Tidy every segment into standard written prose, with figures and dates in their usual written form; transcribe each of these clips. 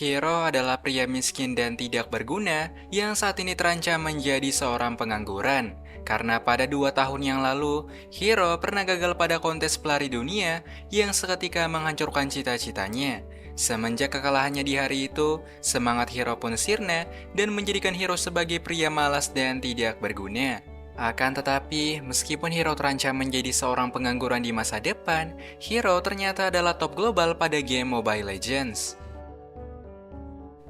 Hiro adalah pria miskin dan tidak berguna yang saat ini terancam menjadi seorang pengangguran. Karena pada 2 tahun yang lalu, Hiro pernah gagal pada kontes pelari dunia yang seketika menghancurkan cita-citanya. Semenjak kekalahannya di hari itu, semangat Hiro pun sirna dan menjadikan Hiro sebagai pria malas dan tidak berguna. Akan tetapi, meskipun Hiro terancam menjadi seorang pengangguran di masa depan, Hiro ternyata adalah top global pada game Mobile Legends.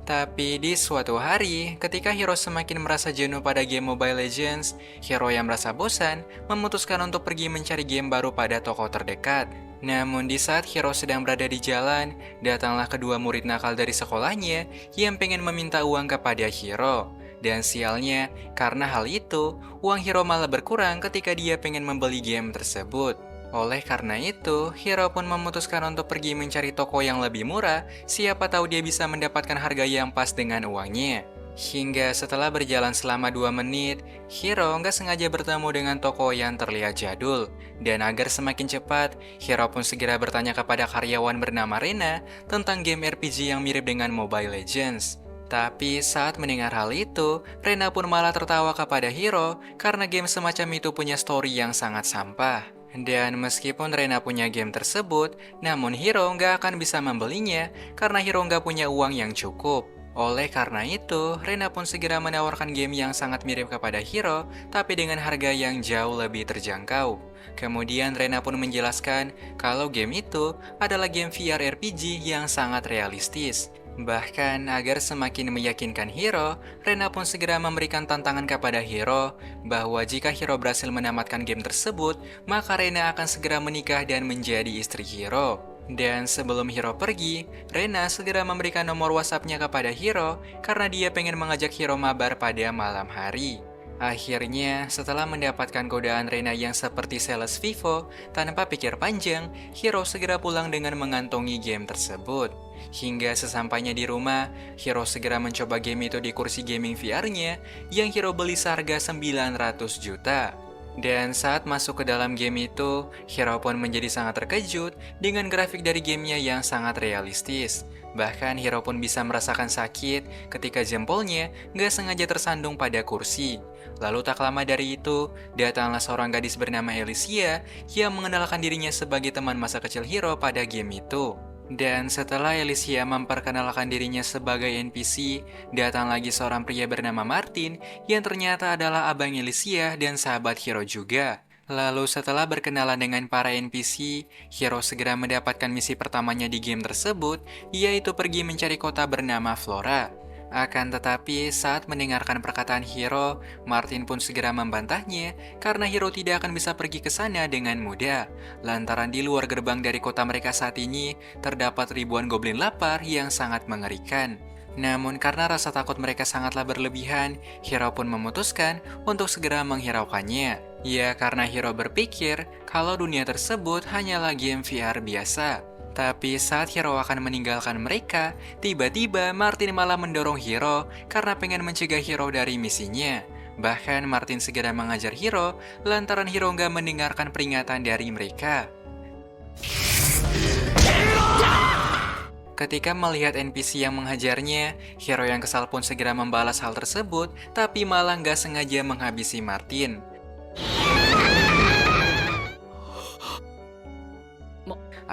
Tapi di suatu hari, ketika Hiro semakin merasa jenuh pada game Mobile Legends, Hiro yang merasa bosan memutuskan untuk pergi mencari game baru pada toko terdekat. Namun di saat Hiro sedang berada di jalan, datanglah kedua murid nakal dari sekolahnya yang pengen meminta uang kepada Hiro. Dan sialnya, karena hal itu, uang Hiro malah berkurang ketika dia pengen membeli game tersebut. Oleh karena itu, Hiro pun memutuskan untuk pergi mencari toko yang lebih murah, siapa tahu dia bisa mendapatkan harga yang pas dengan uangnya. Hingga setelah berjalan selama 2 menit, Hiro nggak sengaja bertemu dengan toko yang terlihat jadul. Dan agar semakin cepat, Hiro pun segera bertanya kepada karyawan bernama Rena tentang game RPG yang mirip dengan Mobile Legends. Tapi saat mendengar hal itu, Rena pun malah tertawa kepada Hiro karena game semacam itu punya story yang sangat sampah. Dan meskipun Rena punya game tersebut, namun Hiro nggak akan bisa membelinya karena Hiro nggak punya uang yang cukup. Oleh karena itu, Rena pun segera menawarkan game yang sangat mirip kepada Hiro, tapi dengan harga yang jauh lebih terjangkau. Kemudian Rena pun menjelaskan kalau game itu adalah game VR RPG yang sangat realistis. Bahkan agar semakin meyakinkan Hiro, Rena pun segera memberikan tantangan kepada Hiro bahwa jika Hiro berhasil menamatkan game tersebut, maka Rena akan segera menikah dan menjadi istri Hiro. Dan sebelum Hiro pergi, Rena segera memberikan nomor WhatsApp-nya kepada Hiro karena dia pengen mengajak Hiro mabar pada malam hari. Akhirnya, setelah mendapatkan godaan Rena yang seperti sales Vivo, tanpa pikir panjang, Hiro segera pulang dengan mengantongi game tersebut. Hingga sesampainya di rumah, Hiro segera mencoba game itu di kursi gaming VR-nya yang Hiro beli seharga 900 juta. Dan saat masuk ke dalam game itu, Hiro pun menjadi sangat terkejut dengan grafik dari gamenya yang sangat realistis. Bahkan Hiro pun bisa merasakan sakit ketika jempolnya nggak sengaja tersandung pada kursi. Lalu tak lama dari itu, datanglah seorang gadis bernama Alicia yang mengenalkan dirinya sebagai teman masa kecil Hiro pada game itu. Dan setelah Alicia memperkenalkan dirinya sebagai NPC, datang lagi seorang pria bernama Martin yang ternyata adalah abang Alicia dan sahabat Hiro juga. Lalu setelah berkenalan dengan para NPC, Hiro segera mendapatkan misi pertamanya di game tersebut, yaitu pergi mencari kota bernama Flora. Akan tetapi, saat mendengarkan perkataan Hiro, Martin pun segera membantahnya karena Hiro tidak akan bisa pergi ke sana dengan mudah. Lantaran di luar gerbang dari kota mereka saat ini, terdapat ribuan goblin lapar yang sangat mengerikan. Namun karena rasa takut mereka sangatlah berlebihan, Hiro pun memutuskan untuk segera menghiraukannya. Ya, karena Hiro berpikir kalau dunia tersebut hanyalah game VR biasa. Tapi saat Hiro akan meninggalkan mereka, tiba-tiba Martin malah mendorong Hiro karena pengen mencegah Hiro dari misinya. Bahkan Martin segera mengajar Hiro lantaran Hiro nggak mendengarkan peringatan dari mereka. Ketika melihat NPC yang menghajarnya, Hiro yang kesal pun segera membalas hal tersebut, tapi malah nggak sengaja menghabisi Martin.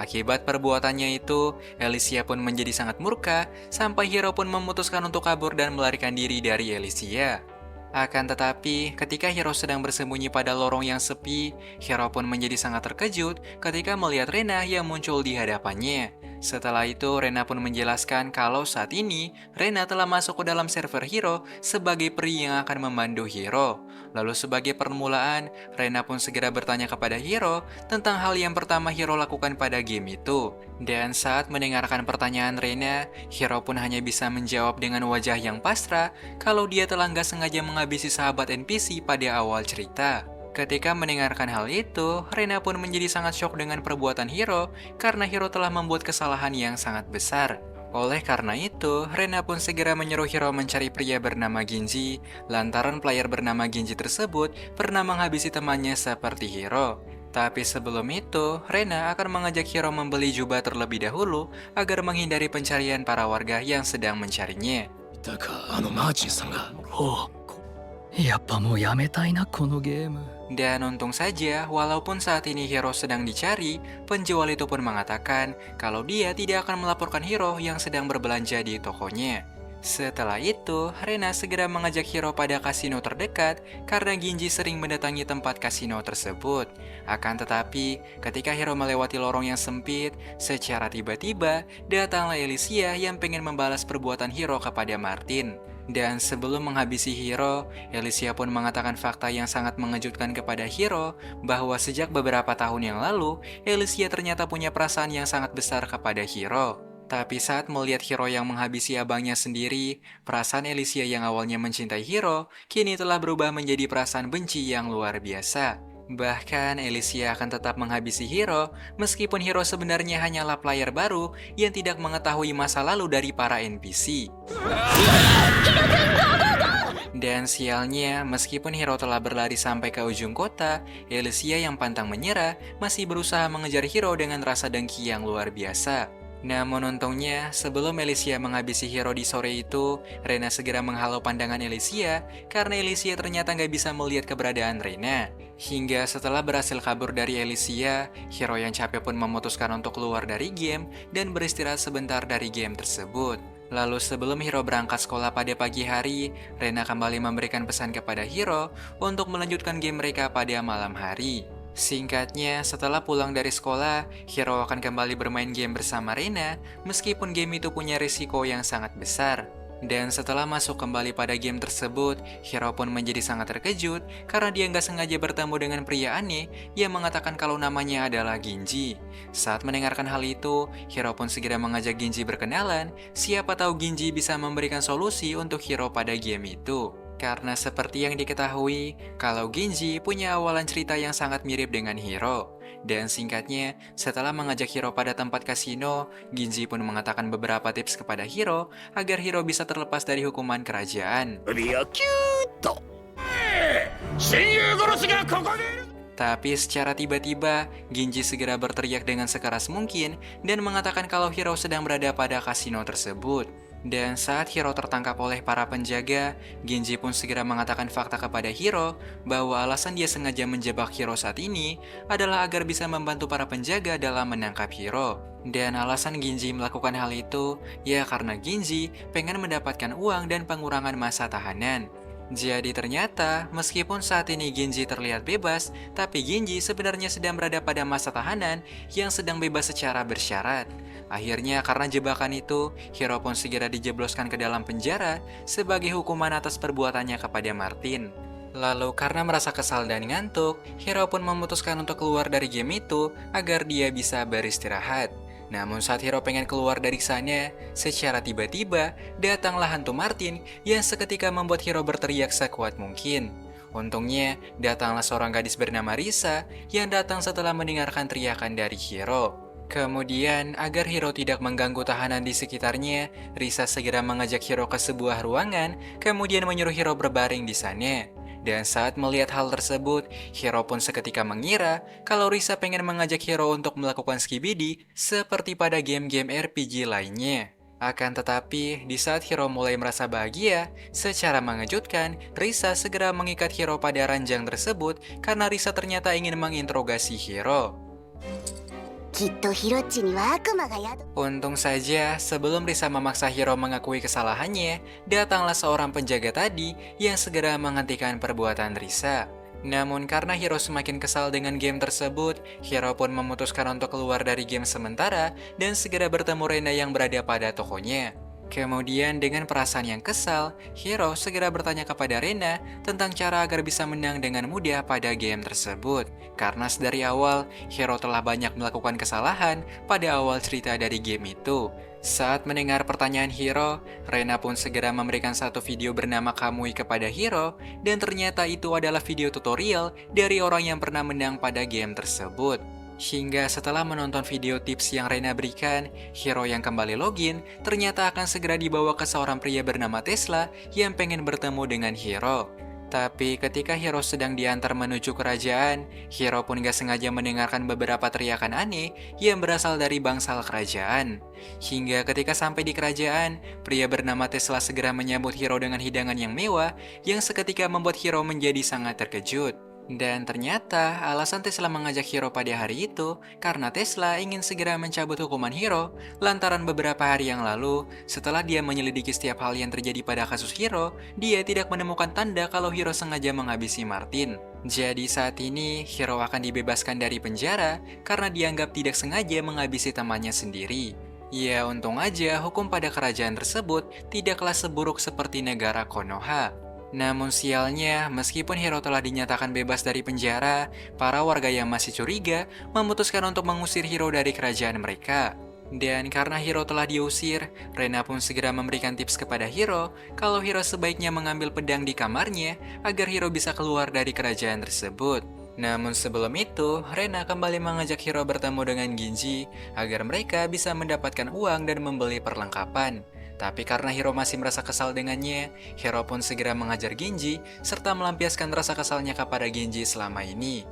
Akibat perbuatannya itu, Alicia pun menjadi sangat murka, sampai Hiro pun memutuskan untuk kabur dan melarikan diri dari Alicia. Akan tetapi, ketika Hiro sedang bersembunyi pada lorong yang sepi, Hiro pun menjadi sangat terkejut ketika melihat Rena yang muncul di hadapannya. Setelah itu, Rena pun menjelaskan kalau saat ini, Rena telah masuk ke dalam server Hiro sebagai peri yang akan memandu Hiro. Lalu sebagai permulaan, Rena pun segera bertanya kepada Hiro tentang hal yang pertama Hiro lakukan pada game itu. Dan saat mendengarkan pertanyaan Rena, Hiro pun hanya bisa menjawab dengan wajah yang pasrah kalau dia telah nggak sengaja menghabisi sahabat NPC pada awal cerita. Ketika mendengarkan hal itu, Rena pun menjadi sangat syok dengan perbuatan Hiro karena Hiro telah membuat kesalahan yang sangat besar. Oleh karena itu, Rena pun segera menyuruh Hiro mencari pria bernama Genji, lantaran player bernama Genji tersebut pernah menghabisi temannya seperti Hiro. Tapi sebelum itu, Rena akan mengajak Hiro membeli jubah terlebih dahulu agar menghindari pencarian para warga yang sedang mencarinya. だかマーチンさんが。おう。やっぱもうやめたいなこのゲーム。 Dan untung saja, walaupun saat ini Hiro sedang dicari, penjual itu pun mengatakan kalau dia tidak akan melaporkan Hiro yang sedang berbelanja di tokonya. Setelah itu, Rena segera mengajak Hiro pada kasino terdekat karena Ginji sering mendatangi tempat kasino tersebut. Akan tetapi, ketika Hiro melewati lorong yang sempit, secara tiba-tiba datanglah Alicia yang pengen membalas perbuatan Hiro kepada Martin. Dan sebelum menghabisi Hiro, Alicia pun mengatakan fakta yang sangat mengejutkan kepada Hiro bahwa sejak beberapa tahun yang lalu, Alicia ternyata punya perasaan yang sangat besar kepada Hiro. Tapi saat melihat Hiro yang menghabisi abangnya sendiri, perasaan Alicia yang awalnya mencintai Hiro, kini telah berubah menjadi perasaan benci yang luar biasa. Bahkan Alicia akan tetap menghabisi Hiro, meskipun Hiro sebenarnya hanyalah player baru yang tidak mengetahui masa lalu dari para NPC. Dan sialnya, meskipun Hiro telah berlari sampai ke ujung kota, Alicia yang pantang menyerah masih berusaha mengejar Hiro dengan rasa dengki yang luar biasa. Namun untungnya, sebelum Alicia menghabisi Hiro di sore itu, Rena segera menghalau pandangan Alicia karena Alicia ternyata nggak bisa melihat keberadaan Rena. Hingga setelah berhasil kabur dari Alicia, Hiro yang capek pun memutuskan untuk keluar dari game dan beristirahat sebentar dari game tersebut. Lalu sebelum Hiro berangkat sekolah pada pagi hari, Rena kembali memberikan pesan kepada Hiro untuk melanjutkan game mereka pada malam hari. Singkatnya, setelah pulang dari sekolah, Hiro akan kembali bermain game bersama Rena, meskipun game itu punya risiko yang sangat besar. Dan setelah masuk kembali pada game tersebut, Hiro pun menjadi sangat terkejut karena dia nggak sengaja bertemu dengan pria aneh yang mengatakan kalau namanya adalah Ginji. Saat mendengarkan hal itu, Hiro pun segera mengajak Ginji berkenalan, siapa tahu Ginji bisa memberikan solusi untuk Hiro pada game itu. Karena seperti yang diketahui, kalau Ginji punya awalan cerita yang sangat mirip dengan Hiro. Dan singkatnya, setelah mengajak Hiro pada tempat kasino, Ginji pun mengatakan beberapa tips kepada Hiro agar Hiro bisa terlepas dari hukuman kerajaan. Tapi secara tiba-tiba, Ginji segera berteriak dengan sekeras mungkin dan mengatakan kalau Hiro sedang berada pada kasino tersebut. Dan saat Hiro tertangkap oleh para penjaga, Ginji pun segera mengatakan fakta kepada Hiro bahwa alasan dia sengaja menjebak Hiro saat ini adalah agar bisa membantu para penjaga dalam menangkap Hiro. Dan alasan Ginji melakukan hal itu, ya karena Ginji pengen mendapatkan uang dan pengurangan masa tahanan. Jadi ternyata, meskipun saat ini Ginji terlihat bebas, tapi Ginji sebenarnya sedang berada pada masa tahanan yang sedang bebas secara bersyarat. Akhirnya karena jebakan itu, Hiro pun segera dijebloskan ke dalam penjara sebagai hukuman atas perbuatannya kepada Martin. Lalu karena merasa kesal dan ngantuk, Hiro pun memutuskan untuk keluar dari game itu agar dia bisa beristirahat. Namun saat Hiro pengen keluar dari sana, secara tiba-tiba datanglah hantu Martin yang seketika membuat Hiro berteriak sekuat mungkin. Untungnya, datanglah seorang gadis bernama Risa yang datang setelah mendengarkan teriakan dari Hiro. Kemudian, agar Hiro tidak mengganggu tahanan di sekitarnya, Risa segera mengajak Hiro ke sebuah ruangan, kemudian menyuruh Hiro berbaring di sana. Dan saat melihat hal tersebut, Hiro pun seketika mengira kalau Risa pengen mengajak Hiro untuk melakukan skibidi seperti pada game-game RPG lainnya. Akan tetapi, di saat Hiro mulai merasa bahagia, secara mengejutkan, Risa segera mengikat Hiro pada ranjang tersebut karena Risa ternyata ingin menginterogasi Hiro. Untung saja, sebelum Risa memaksa Hiro mengakui kesalahannya, datanglah seorang penjaga tadi yang segera menghentikan perbuatan Risa. Namun karena Hiro semakin kesal dengan game tersebut, Hiro pun memutuskan untuk keluar dari game sementara dan segera bertemu Rena yang berada pada tokonya. Kemudian dengan perasaan yang kesal, Hiro segera bertanya kepada Rena tentang cara agar bisa menang dengan mudah pada game tersebut. Karena sedari awal, Hiro telah banyak melakukan kesalahan pada awal cerita dari game itu. Saat mendengar pertanyaan Hiro, Rena pun segera memberikan satu video bernama Kamui kepada Hiro, dan ternyata itu adalah video tutorial dari orang yang pernah menang pada game tersebut. Hingga setelah menonton video tips yang Rena berikan, Hiro yang kembali login ternyata akan segera dibawa ke seorang pria bernama Tesla yang pengen bertemu dengan Hiro. Tapi ketika Hiro sedang diantar menuju kerajaan, Hiro pun gak sengaja mendengarkan beberapa teriakan aneh yang berasal dari bangsal kerajaan. Hingga ketika sampai di kerajaan, pria bernama Tesla segera menyambut Hiro dengan hidangan yang mewah yang seketika membuat Hiro menjadi sangat terkejut. Dan ternyata alasan Tesla mengajak Hiro pada hari itu karena Tesla ingin segera mencabut hukuman Hiro lantaran beberapa hari yang lalu setelah dia menyelidiki setiap hal yang terjadi pada kasus Hiro, dia tidak menemukan tanda kalau Hiro sengaja menghabisi Martin. Jadi saat ini Hiro akan dibebaskan dari penjara karena dianggap tidak sengaja menghabisi temannya sendiri. Ya untung aja hukum pada kerajaan tersebut tidaklah seburuk seperti negara Konoha. Namun sialnya, meskipun Hiro telah dinyatakan bebas dari penjara, para warga yang masih curiga memutuskan untuk mengusir Hiro dari kerajaan mereka. Dan karena Hiro telah diusir, Rena pun segera memberikan tips kepada Hiro kalau Hiro sebaiknya mengambil pedang di kamarnya agar Hiro bisa keluar dari kerajaan tersebut. Namun sebelum itu, Rena kembali mengajak Hiro bertemu dengan Ginji agar mereka bisa mendapatkan uang dan membeli perlengkapan. Tapi karena Hiro masih merasa kesal dengannya, Hiro pun segera mengajar Genji serta melampiaskan rasa kesalnya kepada Genji selama ini.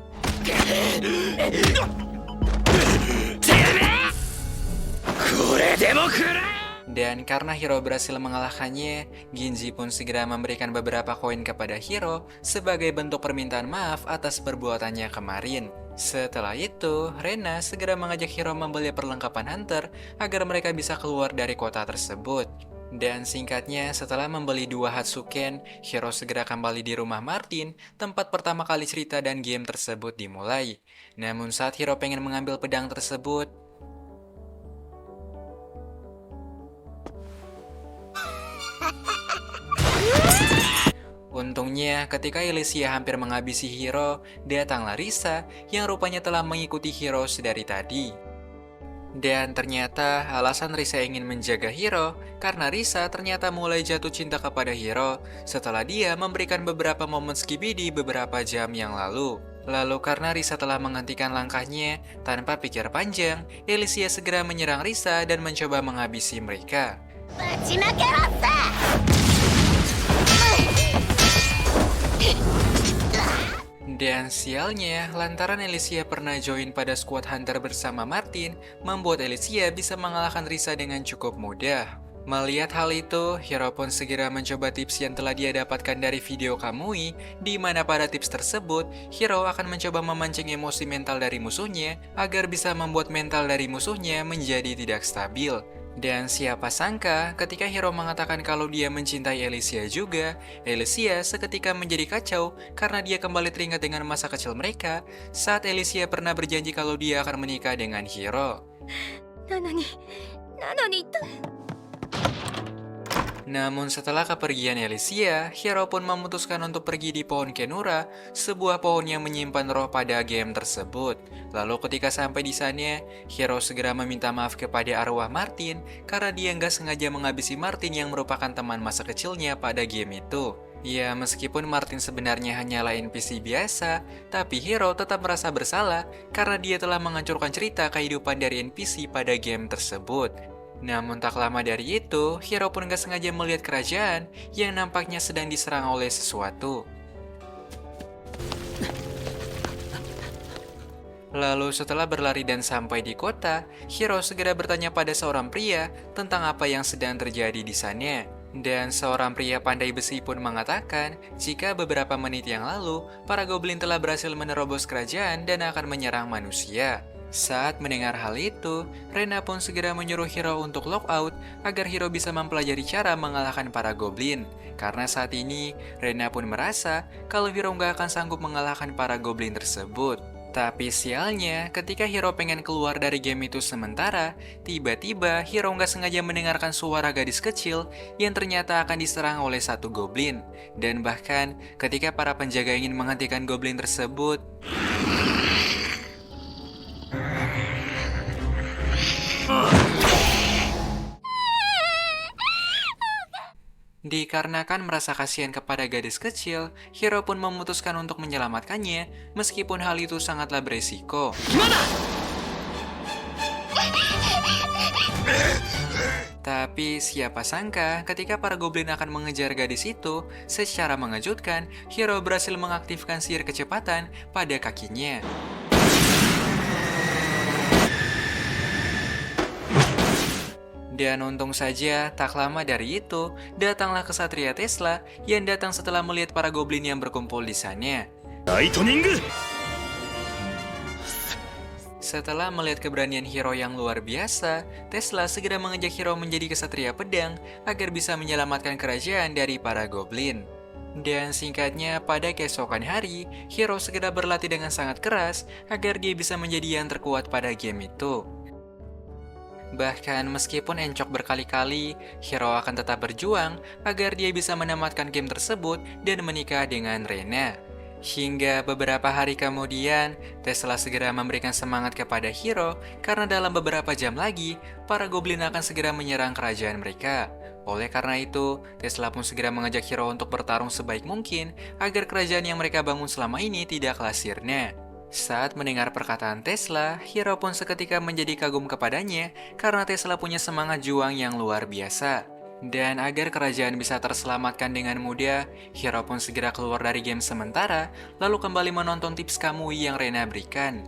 Dan karena Hiro berhasil mengalahkannya, Genji pun segera memberikan beberapa koin kepada Hiro sebagai bentuk permintaan maaf atas perbuatannya kemarin. Setelah itu, Rena segera mengajak Hiro membeli perlengkapan hunter agar mereka bisa keluar dari kota tersebut. Dan singkatnya, setelah membeli 2 Hatsuken, Hiro segera kembali di rumah Martin, tempat pertama kali cerita dan game tersebut dimulai. Namun saat Hiro pengen mengambil pedang tersebut, untungnya, ketika Elysia hampir menghabisi Hiro, datanglah Risa yang rupanya telah mengikuti Hiro sedari tadi. Dan ternyata alasan Risa ingin menjaga Hiro karena Risa ternyata mulai jatuh cinta kepada Hiro setelah dia memberikan beberapa momen skibidi beberapa jam yang lalu. Lalu karena Risa telah menghentikan langkahnya, tanpa pikir panjang, Elysia segera menyerang Risa dan mencoba menghabisi mereka. Dan sialnya, lantaran Elysia pernah join pada squad hunter bersama Martin, membuat Elysia bisa mengalahkan Risa dengan cukup mudah. Melihat hal itu, Hiro pun segera mencoba tips yang telah dia dapatkan dari video Kamui, di mana pada tips tersebut, Hiro akan mencoba memancing emosi mental dari musuhnya agar bisa membuat mental dari musuhnya menjadi tidak stabil. Dan siapa sangka ketika Hiro mengatakan kalau dia mencintai Elysia juga, Elysia seketika menjadi kacau karena dia kembali teringat dengan masa kecil mereka saat Elysia pernah berjanji kalau dia akan menikah dengan Hiro. Namun setelah kepergian Elysia, Hiro pun memutuskan untuk pergi di pohon Kenura, sebuah pohon yang menyimpan roh pada game tersebut. Lalu ketika sampai di sana, Hiro segera meminta maaf kepada arwah Martin karena dia nggak sengaja menghabisi Martin yang merupakan teman masa kecilnya pada game itu. Ya, meskipun Martin sebenarnya hanyalah NPC biasa, tapi Hiro tetap merasa bersalah karena dia telah menghancurkan cerita kehidupan dari NPC pada game tersebut. Namun tak lama dari itu, Hiro pun gak sengaja melihat kerajaan yang nampaknya sedang diserang oleh sesuatu. Lalu setelah berlari dan sampai di kota, Hiro segera bertanya pada seorang pria tentang apa yang sedang terjadi di sana. Dan seorang pria pandai besi pun mengatakan jika beberapa menit yang lalu, para goblin telah berhasil menerobos kerajaan dan akan menyerang manusia. Saat mendengar hal itu, Rena pun segera menyuruh Hiro untuk lockout agar Hiro bisa mempelajari cara mengalahkan para goblin. Karena saat ini, Rena pun merasa kalau Hiro nggak akan sanggup mengalahkan para goblin tersebut. Tapi sialnya, ketika Hiro pengen keluar dari game itu sementara, tiba-tiba Hiro nggak sengaja mendengarkan suara gadis kecil yang ternyata akan diserang oleh satu goblin. Dan bahkan, ketika para penjaga ingin menghentikan goblin tersebut, dikarenakan merasa kasihan kepada gadis kecil, Hiro pun memutuskan untuk menyelamatkannya, meskipun hal itu sangatlah beresiko. Tapi siapa sangka ketika para goblin akan mengejar gadis itu, secara mengejutkan, Hiro berhasil mengaktifkan sihir kecepatan pada kakinya. Dan untung saja, tak lama dari itu, datanglah kesatria Tesla yang datang setelah melihat para goblin yang berkumpul di sana. ライトニング Setelah melihat keberanian Hiro yang luar biasa, Tesla segera mengajak Hiro menjadi kesatria pedang agar bisa menyelamatkan kerajaan dari para goblin. Dan singkatnya, pada keesokan hari, Hiro segera berlatih dengan sangat keras agar dia bisa menjadi yang terkuat pada game itu. Bahkan meskipun encok berkali-kali, Hiro akan tetap berjuang agar dia bisa menamatkan game tersebut dan menikah dengan Rena. Hingga beberapa hari kemudian, Tesla segera memberikan semangat kepada Hiro karena dalam beberapa jam lagi, para goblin akan segera menyerang kerajaan mereka. Oleh karena itu, Tesla pun segera mengajak Hiro untuk bertarung sebaik mungkin agar kerajaan yang mereka bangun selama ini tidaklah sirna. Saat mendengar perkataan Tesla, Hiro pun seketika menjadi kagum kepadanya karena Tesla punya semangat juang yang luar biasa. Dan agar kerajaan bisa terselamatkan dengan mudah, Hiro pun segera keluar dari game sementara, lalu kembali menonton tips Kamui yang Rena berikan.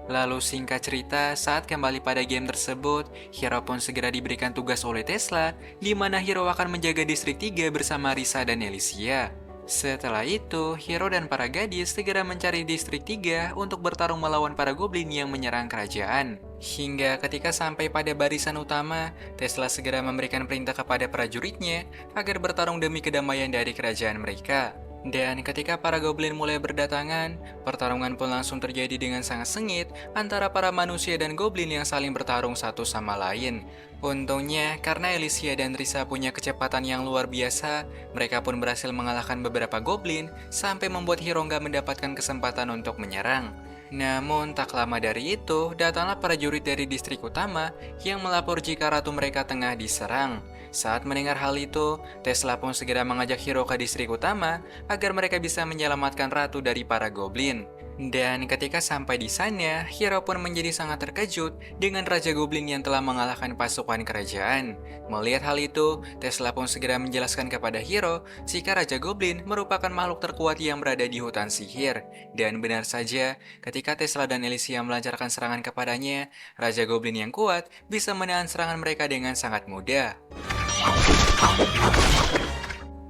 Lalu singkat cerita, saat kembali pada game tersebut, Hiro pun segera diberikan tugas oleh Tesla, di mana Hiro akan menjaga distrik 3 bersama Risa dan Elysia. Setelah itu, Hiro dan para gadis segera mencari distrik 3 untuk bertarung melawan para goblin yang menyerang kerajaan. Hingga ketika sampai pada barisan utama, Tesla segera memberikan perintah kepada prajuritnya agar bertarung demi kedamaian dari kerajaan mereka. Dan ketika para goblin mulai berdatangan, pertarungan pun langsung terjadi dengan sangat sengit antara para manusia dan goblin yang saling bertarung satu sama lain. Untungnya, karena Elysia dan Risa punya kecepatan yang luar biasa, mereka pun berhasil mengalahkan beberapa goblin sampai membuat Hiro nggak mendapatkan kesempatan untuk menyerang. Namun, tak lama dari itu, datanglah prajurit dari distrik utama yang melapor jika ratu mereka tengah diserang. Saat mendengar hal itu, Tesla pun segera mengajak Hiro ke distrik utama agar mereka bisa menyelamatkan ratu dari para goblin. Dan ketika sampai di sana, Hiro pun menjadi sangat terkejut dengan Raja Goblin yang telah mengalahkan pasukan kerajaan. Melihat hal itu, Tesla pun segera menjelaskan kepada Hiro jika Raja Goblin merupakan makhluk terkuat yang berada di hutan sihir. Dan benar saja, ketika Tesla dan Elysia melancarkan serangan kepadanya, Raja Goblin yang kuat bisa menahan serangan mereka dengan sangat mudah.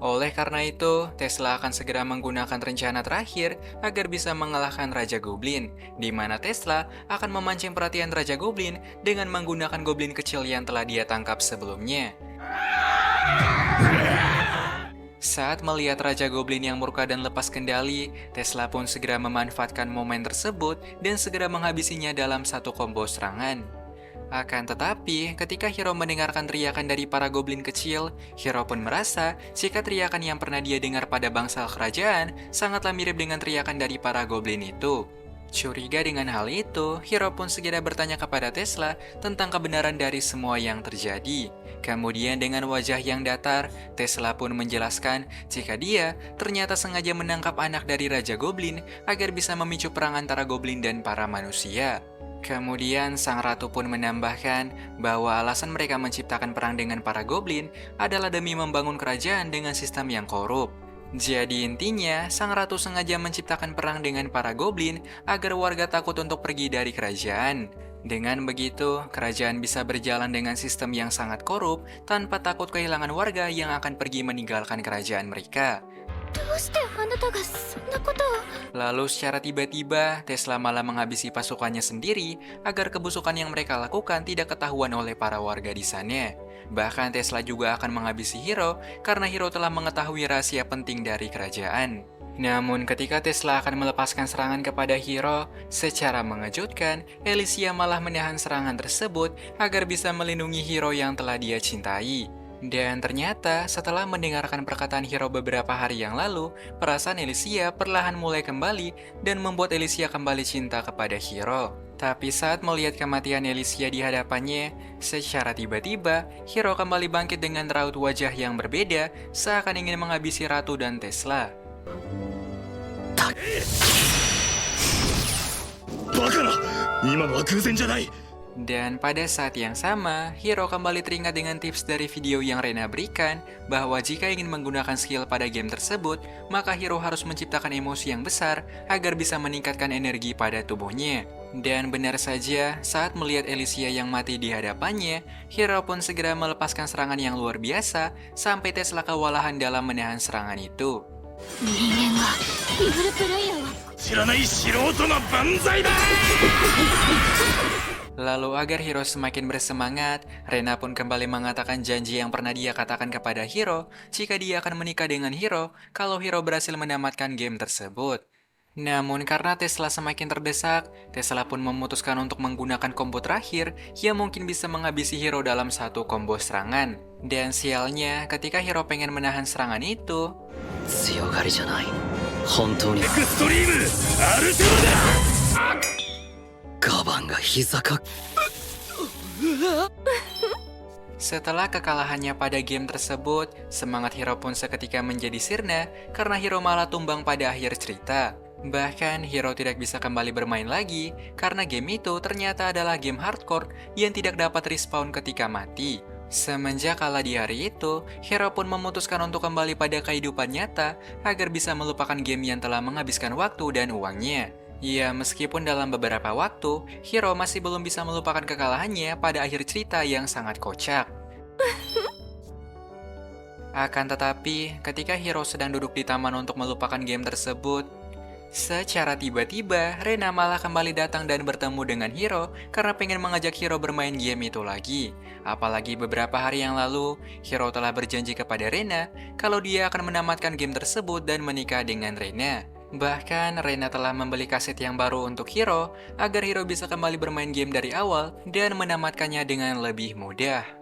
Oleh karena itu, Tesla akan segera menggunakan rencana terakhir agar bisa mengalahkan Raja Goblin, di mana Tesla akan memancing perhatian Raja Goblin dengan menggunakan goblin kecil yang telah dia tangkap sebelumnya. Saat melihat Raja Goblin yang murka dan lepas kendali, Tesla pun segera memanfaatkan momen tersebut dan segera menghabisinya dalam satu combo serangan. Akan tetapi, ketika Hiro mendengarkan teriakan dari para goblin kecil, Hiro pun merasa jika teriakan yang pernah dia dengar pada bangsal kerajaan sangatlah mirip dengan teriakan dari para goblin itu. Curiga dengan hal itu, Hiro pun segera bertanya kepada Tesla tentang kebenaran dari semua yang terjadi. Kemudian dengan wajah yang datar, Tesla pun menjelaskan jika dia ternyata sengaja menangkap anak dari Raja Goblin agar bisa memicu perang antara goblin dan para manusia. Kemudian sang ratu pun menambahkan bahwa alasan mereka menciptakan perang dengan para goblin adalah demi membangun kerajaan dengan sistem yang korup. Jadi intinya, sang ratu sengaja menciptakan perang dengan para goblin agar warga takut untuk pergi dari kerajaan. Dengan begitu, kerajaan bisa berjalan dengan sistem yang sangat korup tanpa takut kehilangan warga yang akan pergi meninggalkan kerajaan mereka. Lalu secara tiba-tiba, Tesla malah menghabisi pasukannya sendiri agar kebusukan yang mereka lakukan tidak ketahuan oleh para warga di sana. Bahkan Tesla juga akan menghabisi Hiro karena Hiro telah mengetahui rahasia penting dari kerajaan. Namun ketika Tesla akan melepaskan serangan kepada Hiro, secara mengejutkan, Elysia malah menahan serangan tersebut agar bisa melindungi Hiro yang telah dia cintai. Dan ternyata setelah mendengarkan perkataan Hiro beberapa hari yang lalu, perasaan Elysia perlahan mulai kembali dan membuat Elysia kembali cinta kepada Hiro. Tapi saat melihat kematian Elysia di hadapannya, secara tiba-tiba Hiro kembali bangkit dengan raut wajah yang berbeda seakan ingin menghabisi Ratu dan Tesla. Dan pada saat yang sama, Hiro kembali teringat dengan tips dari video yang Rena berikan bahwa jika ingin menggunakan skill pada game tersebut, maka Hiro harus menciptakan emosi yang besar agar bisa meningkatkan energi pada tubuhnya. Dan benar saja, saat melihat Alicia yang mati di hadapannya, Hiro pun segera melepaskan serangan yang luar biasa sampai Tesla kewalahan dalam menahan serangan itu. 人間はリブルプレイヤーは 知らない素人の万歳だ。 Lalu agar Hiro semakin bersemangat, Rena pun kembali mengatakan janji yang pernah dia katakan kepada Hiro jika dia akan menikah dengan Hiro kalau Hiro berhasil menamatkan game tersebut. Namun karena Tesla semakin terdesak, Tesla pun memutuskan untuk menggunakan combo terakhir yang mungkin bisa menghabisi Hiro dalam satu combo serangan. Dan sialnya, ketika Hiro pengen menahan serangan itu, 強がりじゃない本当にエクストリームアルテマだ。 ガバンが膝か setelah kekalahannya pada game tersebut, semangat Hiro pun seketika menjadi sirna karena Hiro malah tumbang pada akhir cerita. Bahkan Hiro tidak bisa kembali bermain lagi karena game itu ternyata adalah game hardcore yang tidak dapat respawn ketika mati. Semenjak kalah di hari itu, Hiro pun memutuskan untuk kembali pada kehidupan nyata agar bisa melupakan game yang telah menghabiskan waktu dan uangnya. Ya, meskipun dalam beberapa waktu, Hiro masih belum bisa melupakan kekalahannya pada akhir cerita yang sangat kocak. Akan tetapi, ketika Hiro sedang duduk di taman untuk melupakan game tersebut, secara tiba-tiba, Rena malah kembali datang dan bertemu dengan Hiro karena pengen mengajak Hiro bermain game itu lagi. Apalagi beberapa hari yang lalu, Hiro telah berjanji kepada Rena kalau dia akan menamatkan game tersebut dan menikah dengan Rena. Bahkan, Rena telah membeli kaset yang baru untuk Hiro agar Hiro bisa kembali bermain game dari awal dan menamatkannya dengan lebih mudah.